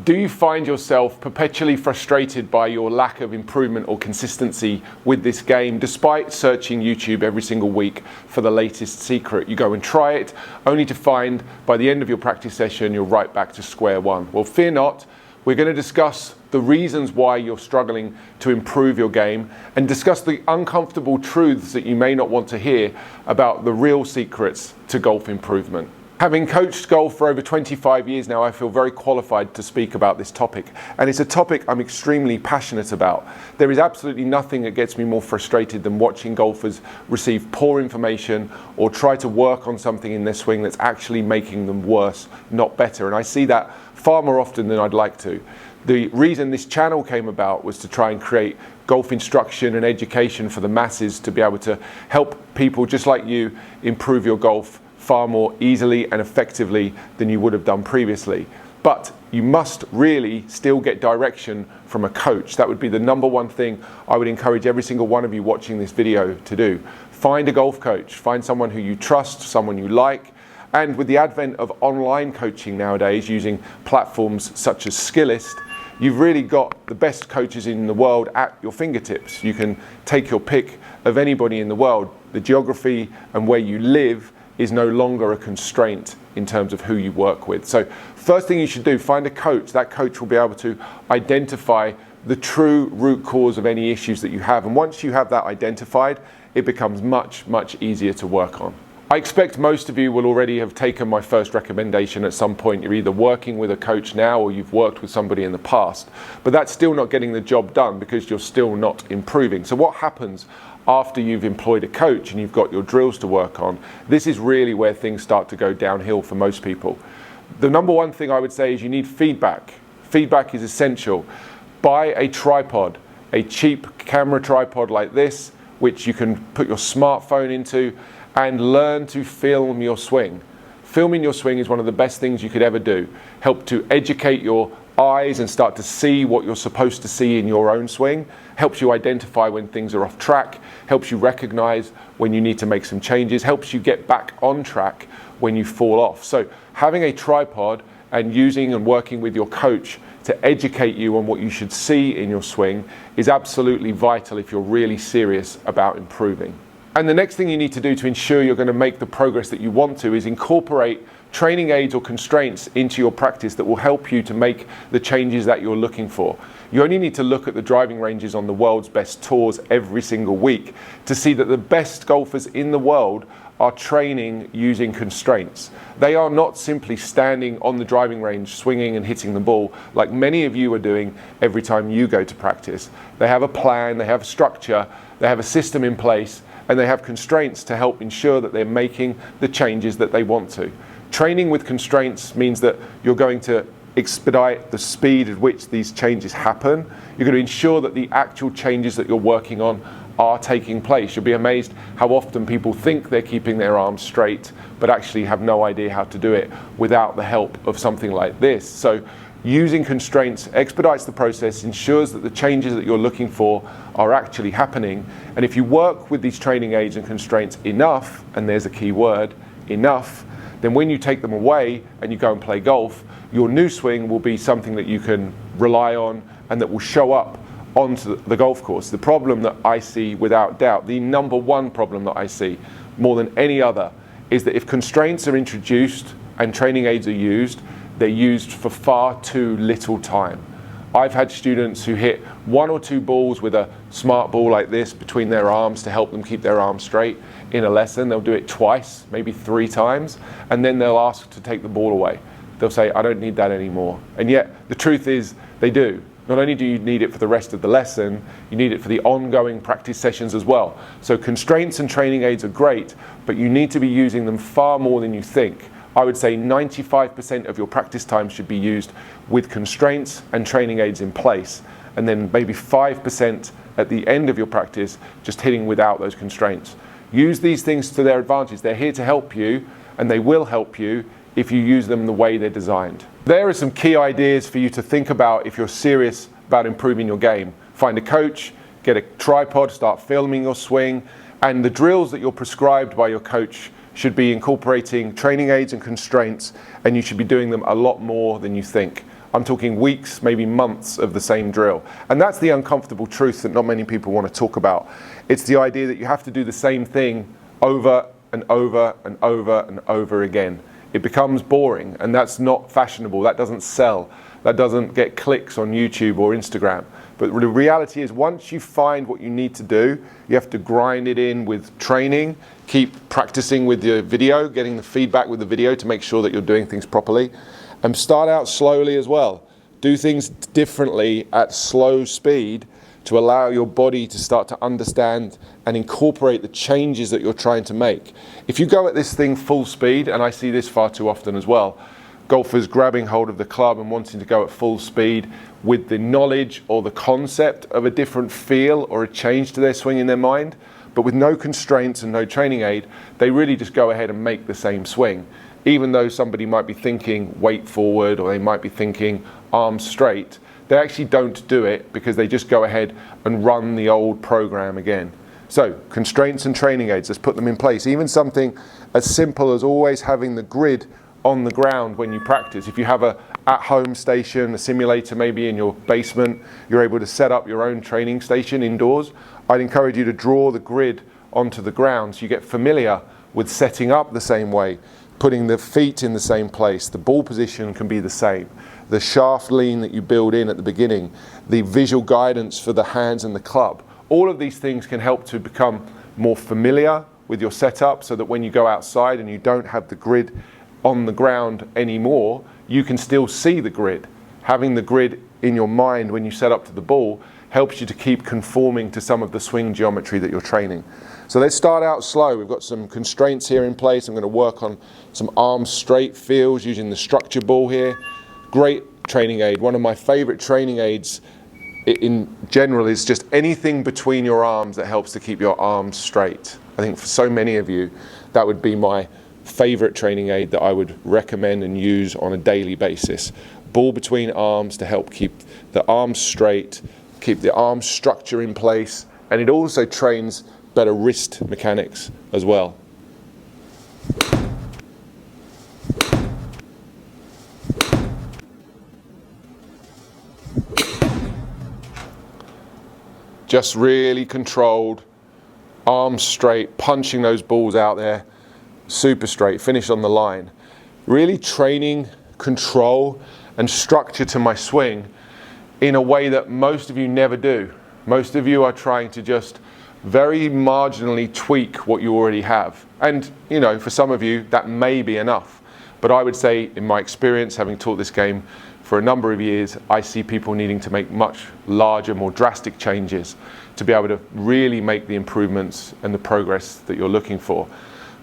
Do you find yourself perpetually frustrated by your lack of improvement or consistency with this game, despite searching YouTube every single week for the latest secret? You go and try it, only to find by the end of your practice session, you're right back to square one. Well, fear not. We're going to discuss the reasons why you're struggling to improve your game and discuss the uncomfortable truths that you may not want to hear about the real secrets to golf improvement. Having coached golf for over 25 years now, I feel very qualified to speak about this topic. And it's a topic I'm extremely passionate about. There is absolutely nothing that gets me more frustrated than watching golfers receive poor information or try to work on something in their swing that's actually making them worse, not better. And I see that far more often than I'd like to. The reason this channel came about was to try and create golf instruction and education for the masses, to be able to help people just like you improve your golf far more easily and effectively than you would have done previously. But you must really still get direction from a coach. That would be the number one thing I would encourage every single one of you watching this video to do. Find a golf coach, find someone who you trust, someone you like. And with the advent of online coaching nowadays, using platforms such as Skillist, you've really got the best coaches in the world at your fingertips. You can take your pick of anybody in the world. The geography and where you live is no longer a constraint in terms of who you work with. So first thing you should do, find a coach. That coach will be able to identify the true root cause of any issues that you have. And once you have that identified, it becomes much, much easier to work on. I expect most of you will already have taken my first recommendation at some point. You're either working with a coach now or you've worked with somebody in the past. But that's still not getting the job done because you're still not improving. So what happens after you've employed a coach and you've got your drills to work on? This is really where things start to go downhill for most people. The number one thing I would say is you need feedback. Feedback is essential. Buy a tripod, a cheap camera tripod like this, which you can put your smartphone into, and learn to film your swing. Filming your swing is one of the best things you could ever do. Help to educate your eyes and start to see what you're supposed to see in your own swing. Helps you identify when things are off track. Helps you recognize when you need to make some changes. Helps you get back on track when you fall off. So having a tripod and using and working with your coach to educate you on what you should see in your swing is absolutely vital if you're really serious about improving. And the next thing you need to do to ensure you're going to make the progress that you want to is incorporate training aids or constraints into your practice that will help you to make the changes that you're looking for. You only need to look at the driving ranges on the world's best tours every single week to see that the best golfers in the world are training using constraints. They are not simply standing on the driving range, swinging and hitting the ball like many of you are doing every time you go to practice. They have a plan, they have a structure, they have a system in place, and they have constraints to help ensure that they're making the changes that they want to. Training with constraints means that you're going to expedite the speed at which these changes happen. You're going to ensure that the actual changes that you're working on are taking place. You'll be amazed how often people think they're keeping their arms straight, but actually have no idea how to do it without the help of something like this. So using constraints expedites the process, ensures that the changes that you're looking for are actually happening. And if you work with these training aids and constraints enough, and there's a key word, enough, then when you take them away and you go and play golf, your new swing will be something that you can rely on and that will show up onto the golf course. The problem that I see, without doubt, the number one problem that I see more than any other, is that if constraints are introduced and training aids are used, they're used for far too little time. I've had students who hit one or two balls with a smart ball like this between their arms to help them keep their arms straight in a lesson. They'll do it twice, maybe 3 times, and then they'll ask to take the ball away. They'll say, I don't need that anymore. And yet the truth is they do. Not only do you need it for the rest of the lesson, you need it for the ongoing practice sessions as well. So constraints and training aids are great, but you need to be using them far more than you think. I would say 95% of your practice time should be used with constraints and training aids in place, and then maybe 5% at the end of your practice just hitting without those constraints. Use these things to their advantage. They're here to help you, and they will help you if you use them the way they're designed. There are some key ideas for you to think about if you're serious about improving your game. Find a coach, get a tripod, start filming your swing, and the drills that you're prescribed by your coach should be incorporating training aids and constraints, and you should be doing them a lot more than you think. I'm talking weeks, maybe months of the same drill. And that's the uncomfortable truth that not many people want to talk about. It's the idea that you have to do the same thing over and over and over and over again. It becomes boring, and that's not fashionable. That doesn't sell. That doesn't get clicks on YouTube or Instagram. But the reality is, once you find what you need to do, you have to grind it in with training, keep practicing with your video, getting the feedback with the video to make sure that you're doing things properly, and start out slowly as well. Do things differently at slow speed to allow your body to start to understand and incorporate the changes that you're trying to make. If you go at this thing full speed, and I see this far too often as well, golfers grabbing hold of the club and wanting to go at full speed with the knowledge or the concept of a different feel or a change to their swing in their mind, but with no constraints and no training aid, they really just go ahead and make the same swing. Even though somebody might be thinking weight forward, or they might be thinking arms straight, they actually don't do it because they just go ahead and run the old program again. So constraints and training aids, let's put them in place. Even something as simple as always having the grid on the ground when you practice. If you have a at-home station, a simulator maybe in your basement, you're able to set up your own training station indoors. I'd encourage you to draw the grid onto the ground so you get familiar with setting up the same way, putting the feet in the same place. The ball position can be the same. The shaft lean that you build in at the beginning, the visual guidance for the hands and the club. All of these things can help to become more familiar with your setup so that when you go outside and you don't have the grid on the ground anymore, you can still see the grid. Having the grid in your mind when you set up to the ball helps you to keep conforming to some of the swing geometry that you're training. So let's start out slow. We've got some constraints here in place. I'm going to work on some arm straight feels using the structure ball here. Great training aid. One of my favorite training aids in general is just anything between your arms that helps to keep your arms straight. I think for so many of you, that would be my favorite training aid that I would recommend and use on a daily basis. Ball between arms to help keep the arms straight, keep the arm structure in place, and it also trains better wrist mechanics as well. Just really controlled, arms straight, punching those balls out there, super straight, finish on the line. Really training control and structure to my swing in a way that most of you never do. Most of you are trying to just very marginally tweak what you already have. And, you know, for some of you, that may be enough. But I would say, in my experience, having taught this game for a number of years, I see people needing to make much larger, more drastic changes to be able to really make the improvements and the progress that you're looking for.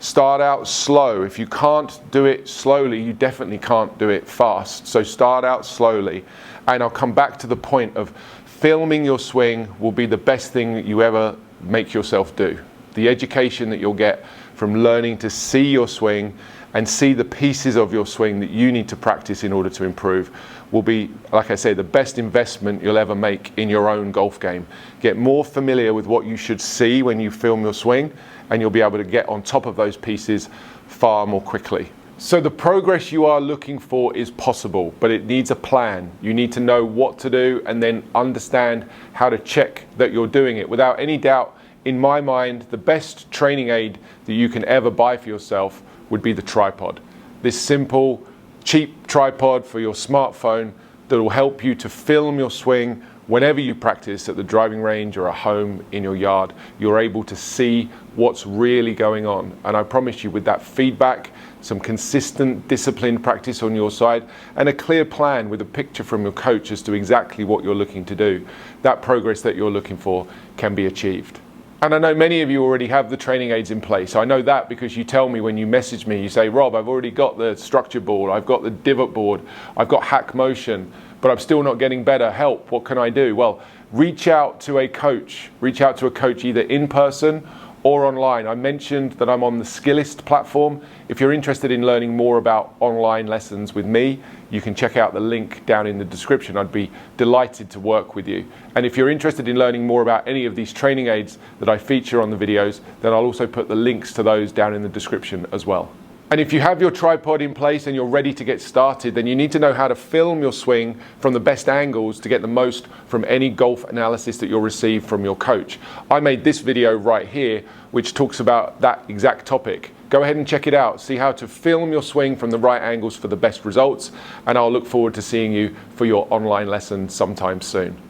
Start out slow. If you can't do it slowly, you definitely can't do it fast. So start out slowly. And I'll come back to the point of filming your swing will be the best thing that you ever make yourself do. The education that you'll get from learning to see your swing and see the pieces of your swing that you need to practice in order to improve will be, like I say, the best investment you'll ever make in your own golf game. Get more familiar with what you should see when you film your swing, and you'll be able to get on top of those pieces far more quickly. So the progress you are looking for is possible, but it needs a plan. You need to know what to do and then understand how to check that you're doing it. Without any doubt, in my mind, the best training aid that you can ever buy for yourself would be the tripod. This simple, cheap tripod for your smartphone that will help you to film your swing whenever you practice at the driving range or at home in your yard. You're able to see what's really going on. And I promise you, with that feedback, some consistent, disciplined practice on your side, and a clear plan with a picture from your coach as to exactly what you're looking to do, that progress that you're looking for can be achieved. And I know many of you already have the training aids in place. I know that because you tell me when you message me, you say, Rob, I've already got the structure board, I've got the divot board, I've got hack motion, but I'm still not getting better. Help, what can I do? Well, reach out to a coach. Reach out to a coach either in person or online. I mentioned that I'm on the Skillist platform. If you're interested in learning more about online lessons with me, you can check out the link down in the description. I'd be delighted to work with you. And if you're interested in learning more about any of these training aids that I feature on the videos, then I'll also put the links to those down in the description as well. And if you have your tripod in place and you're ready to get started, then you need to know how to film your swing from the best angles to get the most from any golf analysis that you'll receive from your coach. I made this video right here, which talks about that exact topic. Go ahead and check it out. See how to film your swing from the right angles for the best results. And I'll look forward to seeing you for your online lesson sometime soon.